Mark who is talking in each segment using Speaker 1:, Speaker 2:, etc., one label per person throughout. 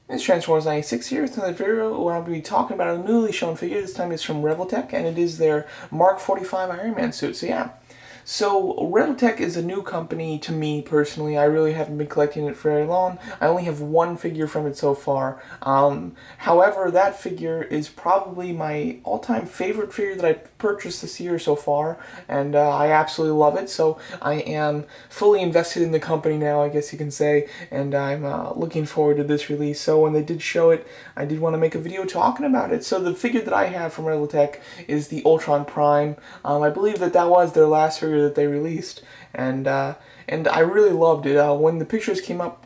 Speaker 1: It's Transformers 96 here with another video where I'll be talking about a newly shown figure. This time it's from Revoltech, and it is their Mark 45 Iron Man suit. So yeah. So Revoltech is a new company to me personally. I really haven't been collecting it for very long. I only have one figure from it so far. However, that figure is probably my all-time favorite figure that I purchased this year so far, and I absolutely love it. So I am fully invested in the company now, I guess you can say, and I'm looking forward to this release. So when they did show it, I did want to make a video talking about it. So the figure that I have from Revoltech is the Ultron Prime. I believe that was their last figure that they released, and I really loved it. When the pictures came up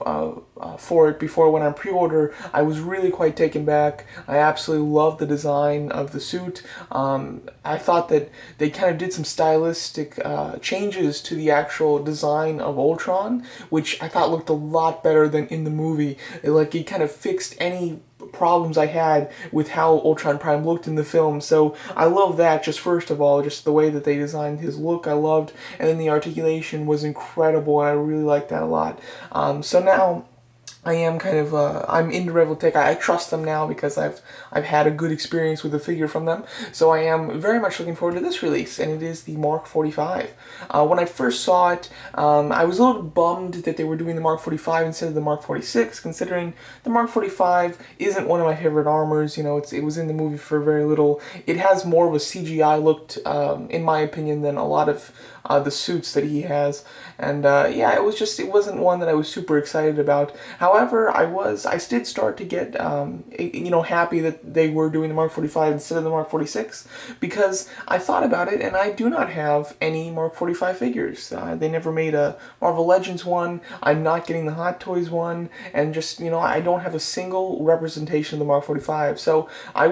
Speaker 1: for it before it went on pre-order, I was really quite taken back. I absolutely loved the design of the suit. I thought that they kind of did some stylistic changes to the actual design of Ultron, which I thought looked a lot better than in the movie. It kind of fixed any problems I had with how Ultron Prime looked in the film. So I love that, just first of all, just the way that they designed his look I loved, and then the articulation was incredible, and I really liked that a lot. So now I am kind of I'm into Revoltech. I trust them now because I've had a good experience with the figure from them. So I am very much looking forward to this release, and it is the Mark 45. When I first saw it, I was a little bummed that they were doing the Mark 45 instead of the Mark 46, considering the Mark 45 isn't one of my favorite armors. You know, it was in the movie for very little. It has more of a CGI look, in my opinion, than a lot of the suits that he has, and yeah, it wasn't one that I was super excited about. However, I did start to get happy that they were doing the Mark 45 instead of the Mark 46, because I thought about it, and I do not have any Mark 45 figures. They never made a Marvel Legends one. I'm not getting the Hot Toys one, and just I don't have a single representation of the Mark 45. So I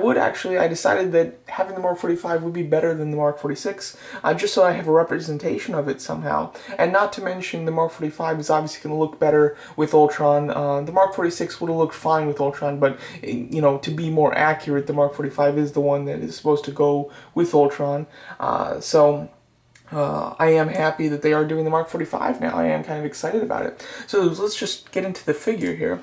Speaker 1: decided that having the Mark 45 would be better than the Mark 46, just so I have a representation of it somehow. And not to mention, the Mark 45 is obviously going to look better with Ultron. The Mark 46 would have looked fine with Ultron, but to be more accurate, the Mark 45 is the one that is supposed to go with Ultron. I am happy that they are doing the Mark 45 now. I am kind of excited about it. So let's just get into the figure here.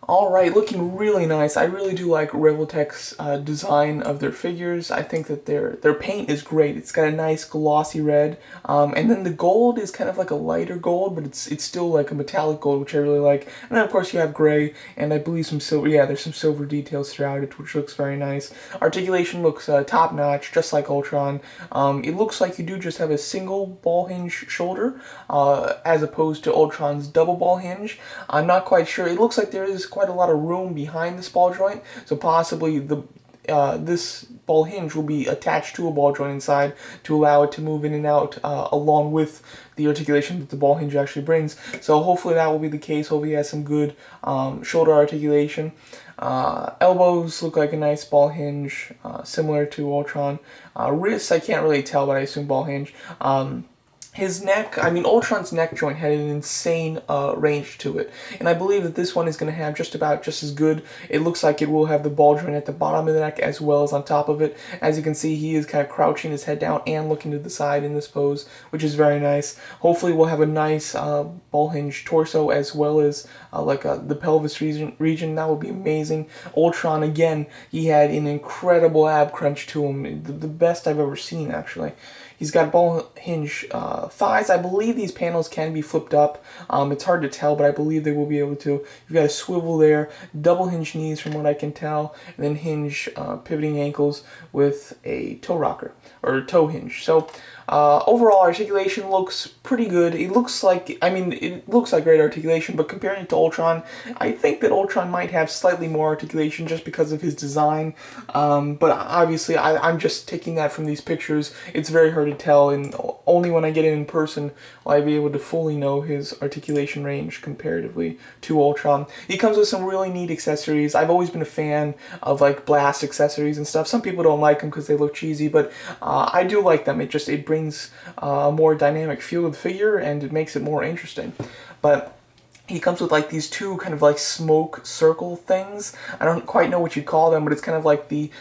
Speaker 1: Alright, looking really nice. I really do like Revoltech's design of their figures. I think that their paint is great. It's got a nice glossy red, and then the gold is kind of like a lighter gold, but it's still like a metallic gold, which I really like. And then of course you have gray, and I believe some silver. Yeah, there's some silver details throughout it, which looks very nice. Articulation looks top notch, just like Ultron. It looks like you do just have a single ball hinge shoulder, as opposed to Ultron's double ball hinge. I'm not quite sure. It looks like there is quite a lot of room behind this ball joint, so possibly this ball hinge will be attached to a ball joint inside to allow it to move in and out along with the articulation that the ball hinge actually brings. So hopefully that will be the case. Hopefully it has some good shoulder articulation. Elbows look like a nice ball hinge, similar to Ultron. Wrists, I can't really tell, but I assume ball hinge. His neck, Ultron's neck joint had an insane range to it, and I believe that this one is going to have just as good. It looks like it will have the ball joint at the bottom of the neck as well as on top of it. As you can see, he is kind of crouching his head down and looking to the side in this pose, which is very nice. Hopefully we'll have a nice ball hinge torso as well as the pelvis region. That would be amazing. Ultron, again, he had an incredible ab crunch to him, the best I've ever seen, actually. He's got ball hinge thighs. I believe these panels can be flipped up. It's hard to tell, but I believe they will be able to. You've got a swivel there, double hinge knees from what I can tell, and then hinge pivoting ankles with a toe rocker, or toe hinge. So overall articulation looks pretty good. It looks like great articulation, but comparing it to Ultron, I think that Ultron might have slightly more articulation just because of his design. But obviously I'm just taking that from these pictures. It's very hard to tell, and only when I get it in person will I be able to fully know his articulation range comparatively to Ultron. He comes with some really neat accessories. I've always been a fan of blast accessories and stuff. Some people don't like them because they look cheesy, but I do like them. It brings a more dynamic feel to the figure, and it makes it more interesting. But he comes with like these two kind of like smoke circle things. I don't quite know what you'd call them, but it's kind of like the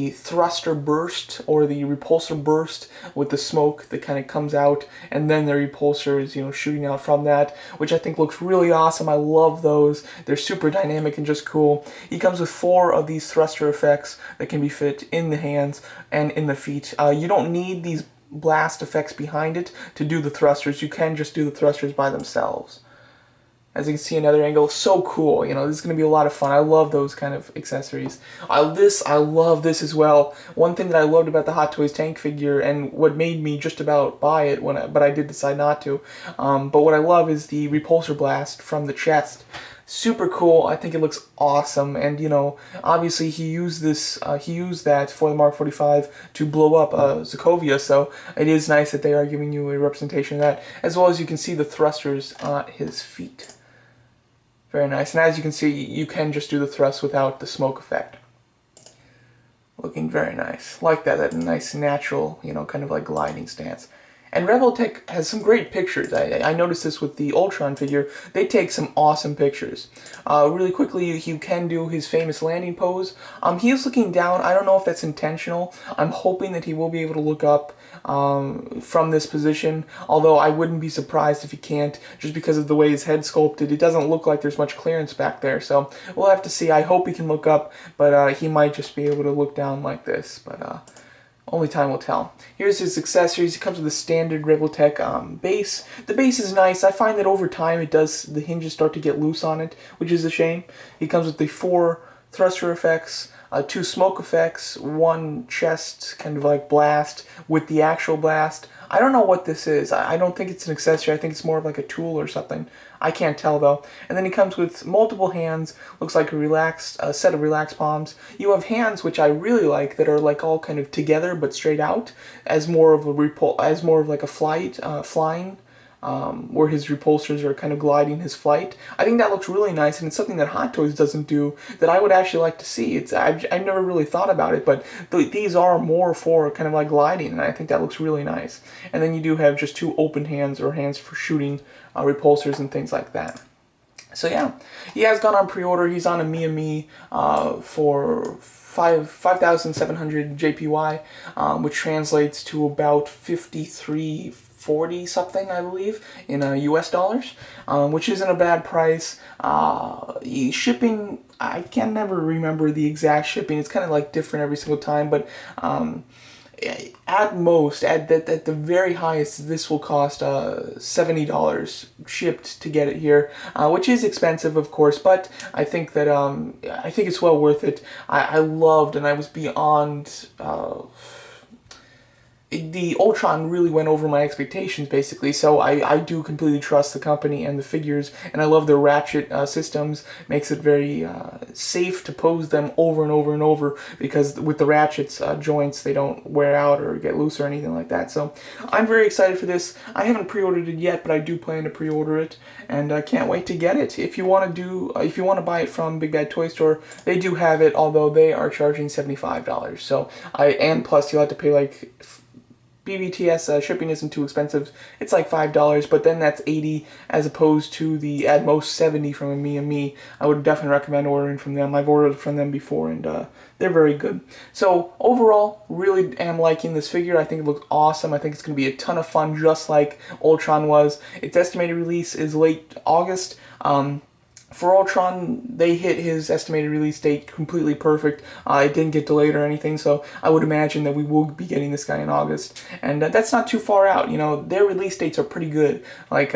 Speaker 1: thruster burst or the repulsor burst with the smoke that kind of comes out, and then the repulsor is, you know, shooting out from that, which I think looks really awesome. I love those. They're super dynamic and just cool. He comes with 4 of these thruster effects that can be fit in the hands and in the feet. You don't need these blast effects behind it to do the thrusters. You can just do the thrusters by themselves. As you can see, another angle, so cool. You know, this is going to be a lot of fun. I love those kind of accessories. I love this as well. One thing that I loved about the Hot Toys tank figure, and what made me just about buy it, but I did decide not to. But what I love is the repulsor blast from the chest. Super cool. I think it looks awesome, and you know, obviously he used that for the Mark 45 to blow up Sokovia. So it is nice that they are giving you a representation of that, as well as you can see the thrusters on his feet. Very nice. And as you can see, you can just do the thrust without the smoke effect. Looking very nice. Like that nice natural, you know, kind of like gliding stance. And Revoltech has some great pictures. I noticed this with the Ultron figure. They take some awesome pictures. Really quickly, you can do his famous landing pose. He is looking down. I don't know if that's intentional. I'm hoping that he will be able to look up from this position, although I wouldn't be surprised if he can't, just because of the way his head's sculpted. It doesn't look like there's much clearance back there, so we'll have to see. I hope he can look up, but he might just be able to look down like this, but only time will tell. Here's his accessories. He comes with a standard Revoltech base. The base is nice. I find that over time the hinges start to get loose on it, which is a shame. He comes with the 4 thruster effects, 2 smoke effects, 1 chest kind of like blast with the actual blast. I don't know what this is. I don't think it's an accessory. I think it's more of like a tool or something. I can't tell though. And then he comes with multiple hands. Looks like a set of relaxed palms. You have hands which I really like that are like all kind of together but straight out, as more of like a flying. Where his repulsors are kind of gliding his flight. I think that looks really nice, and it's something that Hot Toys doesn't do that I would actually like to see. I've never really thought about it, but these are more for kind of like gliding, and I think that looks really nice. And then you do have just 2 open hands, or hands for shooting repulsors and things like that. So yeah, he has gone on pre-order. He's on a Me for 5,700 JPY, which translates to about 53.40 something, I believe, in US dollars, which isn't a bad price. Shipping, I can never remember the exact shipping. It's kind of like different every single time, but at most, at the very highest, this will cost $70 shipped to get it here, which is expensive, of course, but I think that I think it's well worth it. I loved, and I was beyond. The Ultron really went over my expectations, basically, so I do completely trust the company and the figures, and I love their ratchet systems. Makes it very safe to pose them over and over and over, because with the ratchets joints, they don't wear out or get loose or anything like that. So I'm very excited for this. I haven't pre-ordered it yet, but I do plan to pre-order it, and I can't wait to get it. If you want to buy it from Big Bad Toy Store, they do have it, although they are charging $75. So and plus you'll have to pay like BBTS shipping isn't too expensive. It's like $5, but then that's $80 as opposed to the at most $70 from a Me. I would definitely recommend ordering from them. I've ordered from them before, and they're very good. So overall, really am liking this figure. I think it looks awesome. I think it's going to be a ton of fun, just like Ultron was. Its estimated release is late August. For Ultron, they hit his estimated release date completely perfect. It didn't get delayed or anything, so I would imagine that we will be getting this guy in August. And that's not too far out. You know, their release dates are pretty good. Like,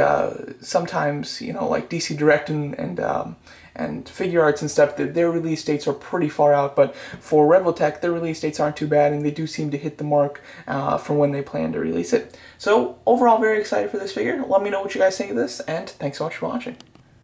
Speaker 1: sometimes, you know, like DC Direct and Figure Arts and stuff, their release dates are pretty far out, but for Revoltech, their release dates aren't too bad, and they do seem to hit the mark for when they plan to release it. So, overall, very excited for this figure. Let me know what you guys think of this, and thanks so much for watching.